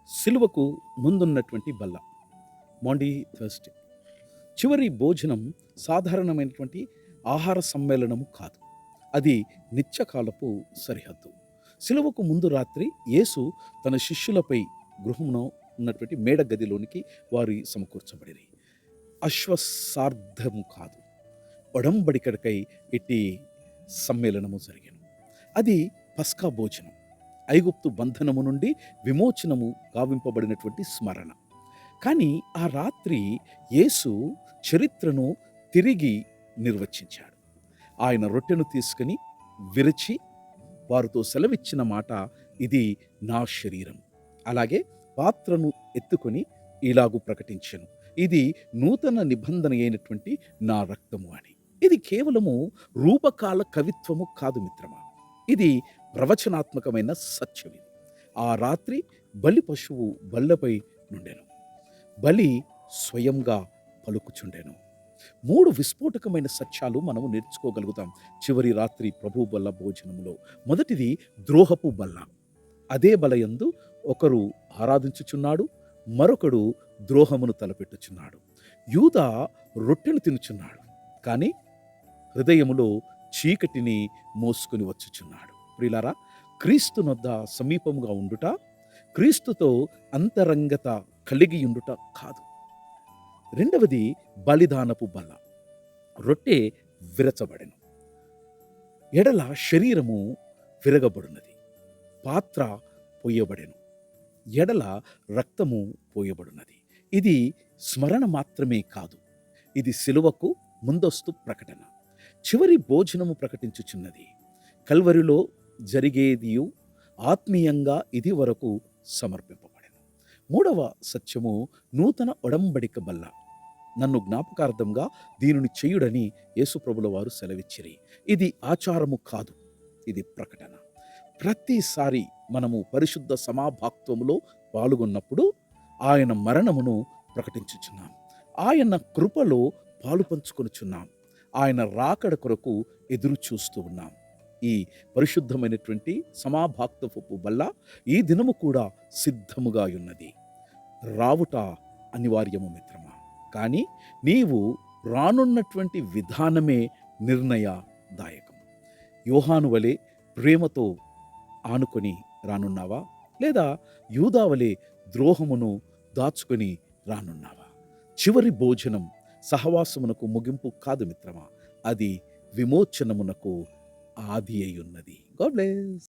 సిలువకు ముందున్నటువంటి బల్ల. Maundy Thursday. చివరి భోజనం సాధారణమైనటువంటి ఆహార సమ్మేళనము కాదు. అది నిత్యకాలపు సరిహద్దు. సిలువకు ముందు రాత్రి యేసు తన శిష్యులపై గృహమున ఉన్నటువంటి మేడ గదిలోనికి వారి సమకూర్చబడిరి. అశ్వసార్థము కాదు, ఒడంబడికడకై ఇట్టి సమ్మేళనము జరిగెను. అది పస్కా భోజనం. ఐగుప్తు బంధనము నుండి విమోచనము గావింపబడినటువంటి స్మరణ. కానీ ఆ రాత్రి యేసు చరిత్రను తిరిగి నిర్వచించాడు. ఆయన రొట్టెను తీసుకుని విరిచి వారితో సెలవిచ్చిన మాట, ఇది నా శరీరం. అలాగే పాత్రను ఎత్తుకొని ఇలాగు ప్రకటించెను, ఇది నూతన నిబంధన అయినటువంటి నా రక్తము అని. ఇది కేవలము రూపకాల కవిత్వము కాదు మిత్రమా, ఇది ప్రవచనాత్మకమైన సత్యం. ఇది ఆ రాత్రి బలి పశువు బల్లపై నుండెను, బలి స్వయంగా పలుకుచుండెను. 3 విస్ఫోటకమైన సత్యాలు మనము నేర్చుకోగలుగుతాం చివరి రాత్రి ప్రభు బల్ల భోజనములో. మొదటిది ద్రోహపు బల్ల. అదే బలయందు ఒకరు ఆరాధించుచున్నాడు, మరొకడు ద్రోహమును తలపెట్టుచున్నాడు. యూదా రొట్టెను తినుచున్నాడు, కానీ హృదయములో చీకటిని మోసుకుని వచ్చుచున్నాడు. ప్రియులారా, క్రీస్తునొద్ద సమీపముగా ఉండుట, క్రీస్తుతో అంతరంగత కలిగి ఉండుట కాదు. రెండవది బలిదానపు బల్ల. రొట్టె విరచబడెను, ఎడల శరీరము విరగబడినది. పాత్ర పోయబడెను, ఎడల రక్తము పోయబడినది. ఇది స్మరణ మాత్రమే కాదు, ఇది సిలువకు ముందస్తు ప్రకటన. చివరి భోజనము ప్రకటించుచున్నది, కల్వరిలో జరిగేదియు ఆత్మీయంగా ఇది వరకు సమర్పింపబడెను. మూడవ సత్యము నూతన ఒడంబడిక బల్ల. నన్ను జ్ఞాపకార్థంగా దీనిని చేయుడని యేసుప్రభుల వారు సెలవిచ్చిరి. ఇది ఆచారము కాదు, ఇది ప్రకటన. ప్రతిసారి మనము పరిశుద్ధ సమాభాక్త్వములో పాల్గొన్నప్పుడు ఆయన మరణమును ప్రకటించుచున్నాం, ఆయన కృపలో పాలు పంచుకొనుచున్నాం, ఆయన రాకడ కొరకు ఎదురు చూస్తూ ఉన్నాం. ఈ పరిశుద్ధమైనటువంటి సమాభాక్తపు బల్ల ఈ దినము కూడా సిద్ధముగా ఉన్నది. రావుట అనివార్యము మిత్రమా, కానీ నీవు రానున్నటువంటి విధానమే నిర్ణయదాయకం. యోహాను వలె ప్రేమతో ఆనుకొని రానున్నావా, లేదా యూదా వలె ద్రోహమును దాచుకొని రానున్నావా? చివరి భోజనం సహవాసమునకు ముగింపు కాదు మిత్రమా, అది విమోచనమునకు ఆది అయి ఉన్నది. God bless.